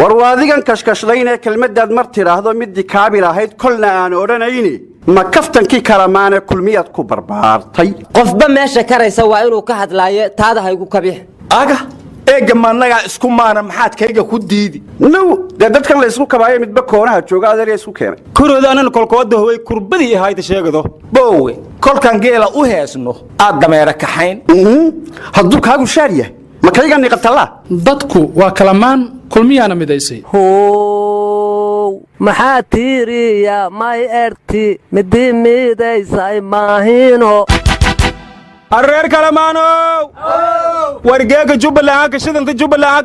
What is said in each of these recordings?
warwaadigan kashkashlaynee kelmaddaad mar tidhaahdo middii kaabil ahayd kolna aan odhanayni ma kaftankii kalamaane kulmiyaad ku barbaartay qofba meesha karaysa waa inuu ka hadlaayo taada haygu kabix aga eega maanaga isku maana maxaad kayga ku diidi now dee dadkan la isku kabaayo midba koonaha jooga adeer isku keenay kurodaanan kolkooda hooy kurbadii ahayda sheegado boowe kolkan geela u heesno aad dameera kaxayn hadduu kaagu shaar yahay ma kayga niqatallaa dadku waa kalamaan kulmiyaana midaysay how maxaa tiiriya may erti midii midaysay maahino arreer kalamaanow wargeega jubbaland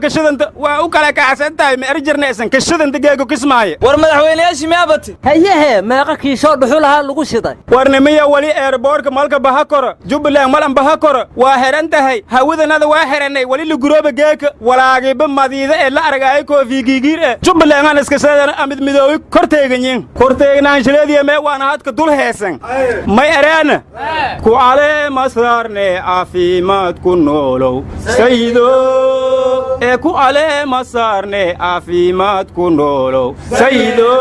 kashidanta waa u kala kacsan tahay ma erjirnaysan kashidanta geego kismaaye war madaxweynayaashii miyaabati hayehe meeqa kiishoo dhuxul ahaa lagu shiday warnimiya wali eerboorka malka baha koro jubbaland malan baha koro waa heran tahay hawadanada waa herannay wali lagurooba geeka walaagiba madiida ee la aragaayay koofigiigiir eh jubbaland aan iskasadana amid midoobi korteeganyin korteegnaanshileediya mee waana hadka dul heesan may ereana ku caleemasaarne caafimaad ku noolow sayido ee ku caleemasaarne caafimaad ku noolow sayido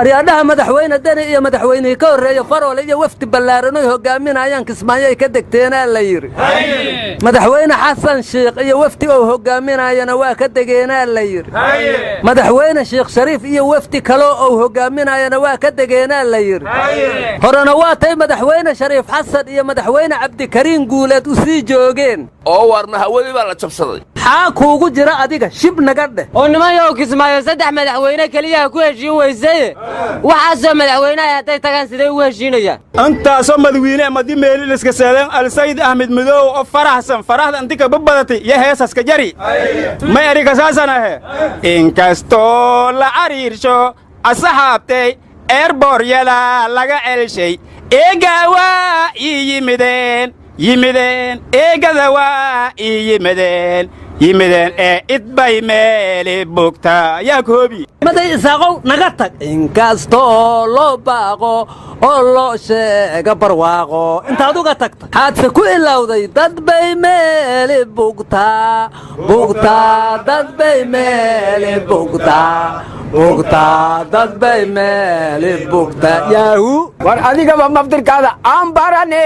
aryaadhaha madaxweyne deni iyo madaxweynihii ka horreeya faroole iyo wafdi ballaaranoy hoggaaminayaan kismaayo ay ka degteenaa la yidhi madaxweyne xasan shiikh iyo wafdi ou hoggaaminayana waa ka degeenaa la yidhi madaxweyne sheekh shariif iyo wafdi kaloo ou hoggaaminayana waa ka degeenaa la yidhi horena waa tay madaxweyne shariif xasan iyo madaxweyne cabdikariin guuleed u sii joogeen oo warna hawadii baa la jabsaday xaa kuugu jira adiga shib naga dheh oo nimanyow kismaayo 3 madaxweyne keliyaha ku heshiin weysaye waxaasoo madaxweynaha hadday tagaan sidee ugu heshiinayaan antaasoo madaxweyne madi meelil iska saadeen alsayd ahmed madow oo faraxsan faraxda antika babadatay iyo heesaska jari ma erika saasan ahe inkastoo la cariirsho asxaabtay eerbooryada laga celshay eegaa waa ii yimideen eegada waa ii yimideen ee idbay meeli bugtaa yaa koobi maday isaaqow naga tag inkastoo loo baaqo oo loo sheega barwaaqo intaad uga tagta xaadse ku ilowday dad bay meeli bugtaa dad bay meeli bugtaa dad bay meeli bugtaa yaahu war adigaba maftirkaada aan barane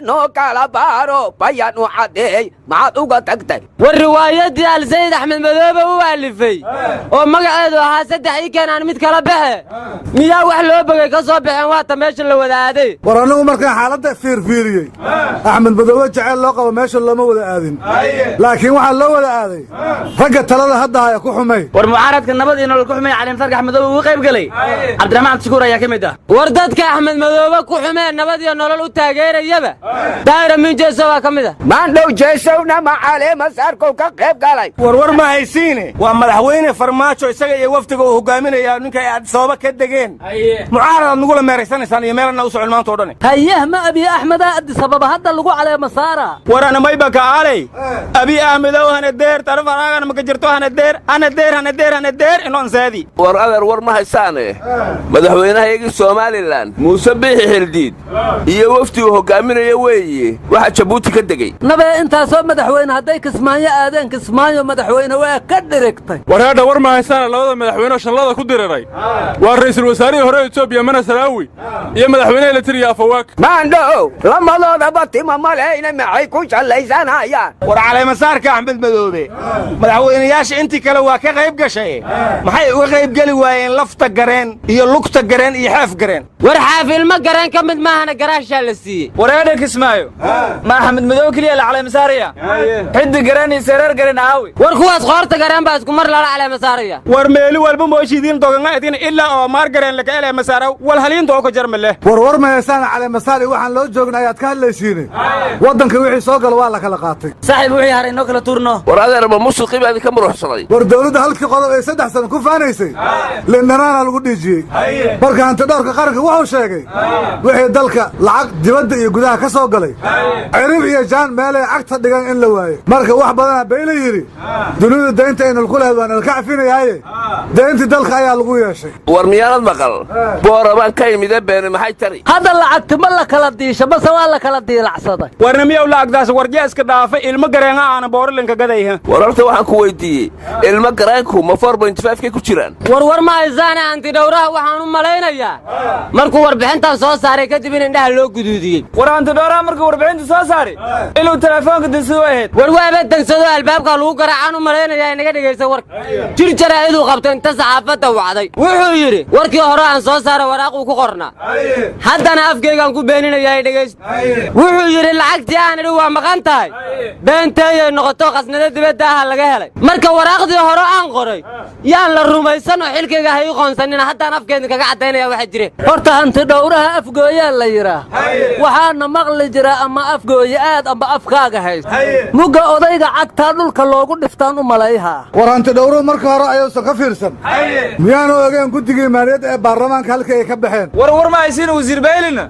noo kala baaro bayaan u caddeey maxaad uga tagtay war riwaayadii alsayd axmed madoobe u alifay oo magaceedu ahaa 3 ii keenaan mid kala baxe miyaa wax loo bogay ka soo baxeen waata meesha la wadaaday war anigu markaan xaaladda fiirfiiriyey axmed madoobe jaceyl loo qabo meesha looma wada aadin laakiin waxaa loo wada aaday ragga talada hadda haya ku xumay war mucaaradka nabad iyo nolol ku xumay cali farx madoobe uu qayb galay cabdiraxmaan sikuur ayaa ka mid ah war dadka axmed madoobe ku xumay nabad iyo nolol u taageerayaba daayira min jeeso waa ka mid ah maandhow jeesowna macale masaarkow ka qayb galay war ma haysiine waa madaxweyne farmaajo isaga iyo wafdiga uu hogaaminaya ninka ay sababa ka degeen mucaarad nagu la meeraysanaysaan iyo meelna u socon maanta oo dhan hayah ma abi axmed aadi sababa hadda lagu caleema saara warana mayba ka alay abi ahmed oo hana deer tarfaraagan ma ka jirto hana deer inon saadi war adeer war ma haysaane madaxweynahayagii Soomaaliland Muuse Biixi Xildiid iyo wafdigu hogaaminaya weeye waxa Jabuuti ka degay nabee intaasoo madaxweyne hadday kismaayo aadeen kismaayo madaxweyne waa ka dhirigtay warhaadha war ma haysaane labada madaxweyne shallada ku diriray waa ra'iisul wasaarihii hore Itoobiya Mana Salaawi iyo madaxweynaha la tiriya Afawaak maandhow lamadoodaba tima maleyna maxay ku shallaysanayaan war caleemasaarka axmed madoobe madaxweynayaasha intii kale waa ka qayb gashay maxay uga qayb geli waayeen lafta gareen iyo lugta gareen iyo xaaf gareen war xaafilma gareen ka mid maahana garaashaa la siiyey wareedha kismaayo ma axmed madoobe keliya la caleemasaaraya xiddi gareen iyo sereer gareen aawi war kuwaas qoorta gareen baa isku mar lala caleemasaaraya war meeli walba mooshidiin dooganga idin ilaa oo maar gareen la ka caleemasaaro wal haliinta oo ka jarmale war ma haysaana caleemasaari waxaan loo joognay ayaad ka hadlaysiine waddanka wixii soo galo waa la kala qaatay saaxiib wixii haray noo kala tuurno war adeerba musuqi baa idinka muruxsaday war dawladda halkii qodob ay 3 sano ku faanaysay lindhanaana lagu dhiijiyey marka hanti dhowrka qaranka wuxuu sheegay wixii dalka lacag dibadda iyo gudaha ka soo galay cirib iyo jaan meelay cagta dhigan in la waayo marka wax badana bayla yidhi dunida daynta aynal ku lahayd waan alka cafinayaaye deyntii dalka ayaa lagu yeeshay war miyaanad maqal boorabaan ka imide beeni maxay tari hadda lacagti ma la kala diisha mase waa la kala diilacsaday warna miyaw lacagdaas warjaa iska dhaafay ilmo gareenga aana boorilinka gadayha war horta waxaan ku weydiiyey ilmo gareenku ma 4.5 ku jiraan war ma haysaane antidhowraha waxaan u malaynayaa markuu warbixintan soo saaray kadib in indhaha loo guduudiyey war antidhowraha markuu warbixinta soo saaray inuu telefoonka dansado ahayd war waaba dansado albaabka lagu garaacaan u malaynayaa inaga dhegaysa warka jir jaraa'iduu qabto inta saxaafadda wacday wuxuu yidhi warkii hore aan soo saaray waraaquu ku qornaa haddana afkaygaan ku beeninayaa dhegaysta wuxuu yidhi lacagtii aan idhi waa maqan tahay beenteeyay noqoto qasnada dibadda aha laga helay marka waraaqdii hore aan qoray yaan la rumaysan oo xilkayga ha ii qoonsanina haddaan afkeedin kaga caddaynaya waxa jire horta antidhowraha afgooyaa la yidhaah waxaana maqli jira ama afgooye aad amba afkaaga hays mugga odayga cagtaa dhulka loogu dhiftaan u malayhaa war antidhowruhu marka hore ayuusan ka fiirsan miyaanu ogeen guddigii maaliyadda ee baarlamaanka halka ay ka baxeen war ma haysiin wasiir baylina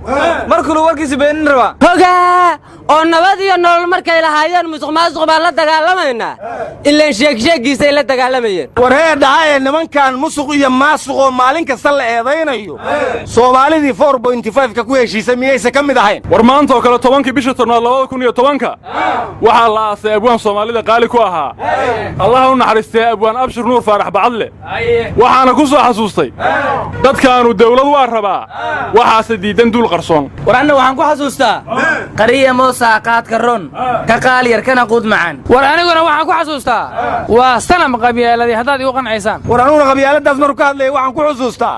markulu warkiisa beenin rabaa hogaa oo nabad iyo nolol markay lahaayeen musuqmaasuq baan la dagaalamaynaa ilaan sheegsheegiisay la dagaalamayeen war hee dhahaye nimankan musuq iyo maasuq oo maalin kasta la eedaynayo soomaalidii 4.5 ku heshiisay miyaysa ka mid ahayn war maanta oo kale 10kii bisha toddobaad 2010 waxaa la aasay abwaan Soomaalida qaali ku ahaa Allah u naxariistay abwaan Abshir Nuur Faarax Bacadle waxaana ku soo xasuustay dadkaanu dawlad waa rabaa waxaase diidan duul qarsoon war anna waxaan ku xasuustaa qariya moosa qaadka ron ka qaal yar kana qud macaan war aniguna waxaan ku xasuustaa waa sanam qabyaaladii haddaad igu qancaysan war anuguna qabyaaladaas markuu ka hadlayay waxaan ku xusuustaa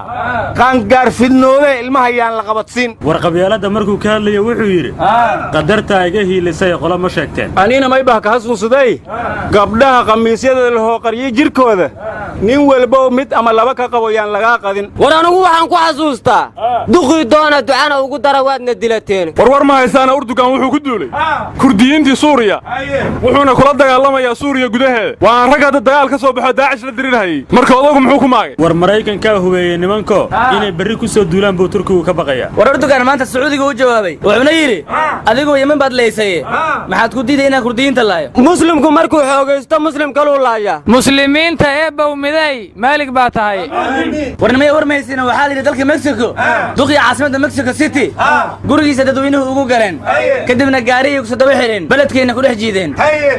qaangaar fidnoode ilmaha yaan la qabadsiin war qabyaalada markuu ka hadlayay wuxuu yidhi qadarta iga hiilisay qolo ma sheegteen anina may baa ka xasuusaday gabdhaha khamiisyada loo qariyay jirkooda nin walba mid ama laba ka qabo yaan laga qadin war anigu waxaan ku xasuustaa duqii doona ducana ugu dara waadna dilateen war ma haysaana Urdugan wuxuu ku duulay kurdiyiintii Suuriya wuxuuna kula dagaalamayaa Suuriya gudaheeda waan rag hadda dagaal ka soo baxo Daacish la dirirayay marka odagu muxuu ku maagay war Mareykanka hubeeyay nimanko inay bari ku soo duulaan buu Turkigu ka baqaya war Urdugan maanta Sacuudiga u jawaabay wuxuuna yiri adigu Yemen baad leeysay maxaad ku diiday inaad kurdiyiinta laayo muslimku markuu xoogaysto muslim kale u laaya muslimiinta ee bawmiday maalig baa tahay warnimay warmaysiina waxa la yiri dalka Mexico duqii caasimada Mexico City gurigiisa dadweynuhu ugu galeen kadibna gaariga ku soo daba xireen baladkeena ku dhex jiideen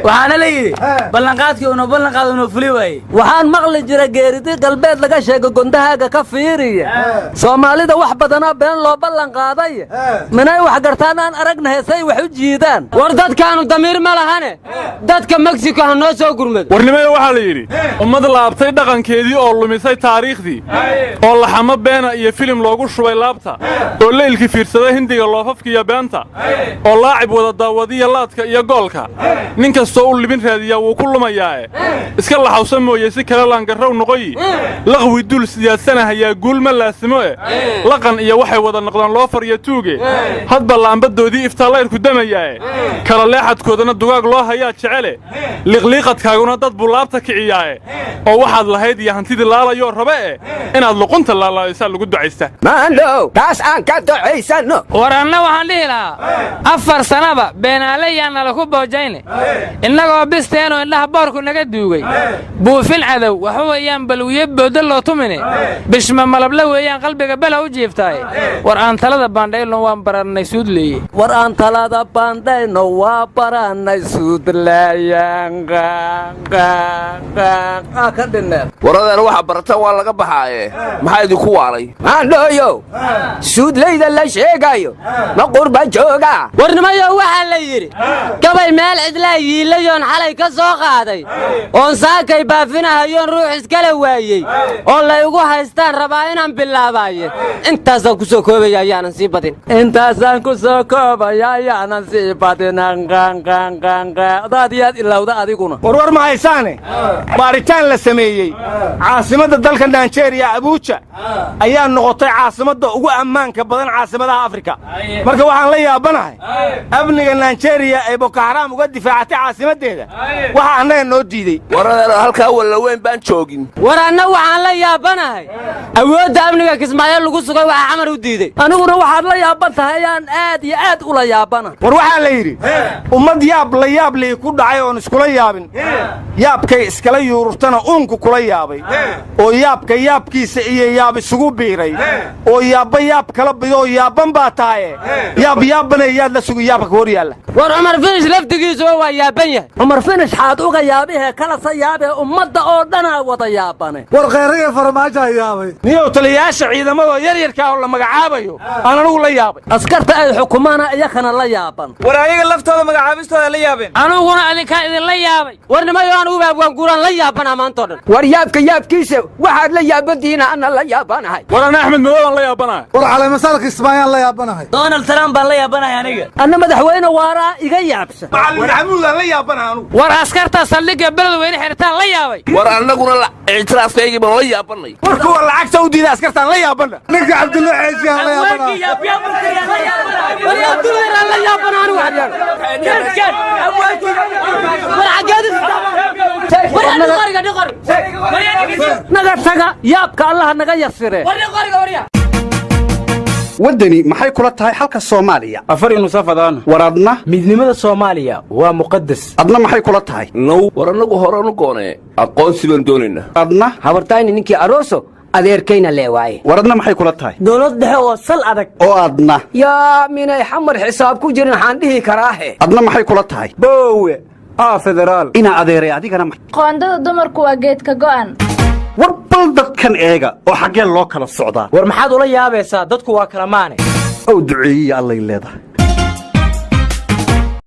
waxaana la yiri ballanqaadkii uu ballanqaadno fuli way waxaan maqli jira geeridi galbeed laga sheego gondahaaga ka fiiriya Soomaalida wax badan been loo ballanqaaday manay wax gartaan aan aragnahay say wax u jiidaan war dadkaanu damiir ma lahane dadka Mexico ha noo soo gurmad warnimada waxa la yiri ummad laabtay dhaqankeedii oo lumisay taariikhdii oo laxamo beena iyo filim loogu shubay laabta oo leelkii fiirsaday hindiga loofafka iyo beenta oo laacib wada daawadiya laadka iyo goolka nin kastoo u libin raadiya wuu ku lumayaa iska laxawsan mooyay si kale laan garow noqoy laqwi dul siyaasanahay guul ma laasimo laqan iyo waxay wada noqdaan loo fariyo tuuge hadba laambadoodii iftaalayr ku damayaa kala leexadkoodana dugaag loo hayaa jecele liqliiqadkaaguna dad bulaabta kiciyaa oo waxaad lahayd iyo hantidii laalayo rabe inaad luqunta laalaysa lagu ducaysta maandhow taas aan ka ducaysano waranna waxaan dhihi lahaa 4 sanaba beenaalayaana la ku boojayne innagoo bisteeno indhaha boorku naga duugay buufin cadow waxa weeyaan balwiye boodo loo tumine bishma malabla weeyaan qalbiga bala u jiiftaay war aan talada baandhayno waan baranay suudleeye war aan talada baandhayno waa baranay suudleeyaan ka dhineen waradan waxa barata waa laga baxaaye maxaa idinku waalay maandhooyo suudleyda la sheegayo ma qurba jooga warnimayo waxaa la yidhi gabay meel cidlaa yiilayoon xalay ka soo qaaday oon saakay baafinahayoon ruux iskala waayey oo lay ugu haystaan rabaa inaan bilaabaye intaasaan ku soo koobaya ayaanan sii badin intaasaan ku soo koobaya ayaanan sii badin daadiyaad ilowda adiguna war ma haysaane baaritaan la sameeyey caasimadda dalka Nigeria Abuja ayaa noqotay caasimadda ugu ammaanka badan caasimadaha Afrika marka waxaan la yaabanahay amniga Nigeria ay Boko Haram uga difaacatay caasimadeeda waxa annaga noo diiday waradan halka wala weyn baan joogin waranna waxaan la yaabanahay awoodda amniga Kismaayo lagu sugay waxa xamar u diiday aniguna waxaad la yaaban tahay aan aad iyo aad ula yaabana war waxa la yiri ummad yaab la yaab leh ku dhacay oo iskula yaabin yaabkay iskala yuurtana uunku kula yaabay oo yaabka yaabkiisa iyo yaab isugu biiray oo yaabba yaab kala bidoo yaabban baa tahaye yaabbanay yaad la sugu yaabka ka hor yaalla war cumar finish laftigiisu waa yaaban yahay cumar finish xaad uga yaabihee kala sayaabee ummadda oo dhanaa wada yaabane war kheyraga farmaajoa yaabay niyow taliyayaasha ciidamadoo yaryarkaa oo la magacaabayo aan anugu la yaabay askarta ay xukumaana iyakana la yaaban war ayaga laftooda magacaabistooda la yaabeen anuguna adinkaa idinla yaabay warnimayo anugu baabwaanguuraan la yaabanaa maantoo dhan war yaabka yaabkiisa waxaad la yaabantihiina anna la yaabanahay war ana axmed madow aan la yaabanahay war caleemasaarka ismaayaan la yaabanahay donald trump baan la yaabanahay aniga anna madaxweyne waaraa iga yaabsan macallin maxamuud aan la yaabanahay anugu war askarta saldhigga beledweyne xirtaan la yaabay war annaguna ictiraafkaygii baan la yaabannay war kuwa lacagta u diida askartaan la yaabana ninka cabdulla ceesiyaan la yaabanahay naga taga yaabka allaha naga yasire waddani maxay kula tahay xalka soomaaliya afar inusafadaan war adna midnimada soomaaliya waa muqadas adna maxay kula tahay now war annagu horanu goonee aqoonsi baan doonaynaa adna habartayni ninkii arooso adeerkayna leewaaye war adna maxay kula tahay dowlad dhexe oo sal adag oo adna yaa minay xamar xisaab ku jirin waxaan dhihi karaahe adna maxay kula tahay boowe federaal inaa adeeray adigana qoondada dumarku waa geedka go'an war bal dadkan eega oo xaggeen loo kala socdaa war maxaad ula yaabaysaa dadku waa kalamaane ow duceeyiya allay leedahay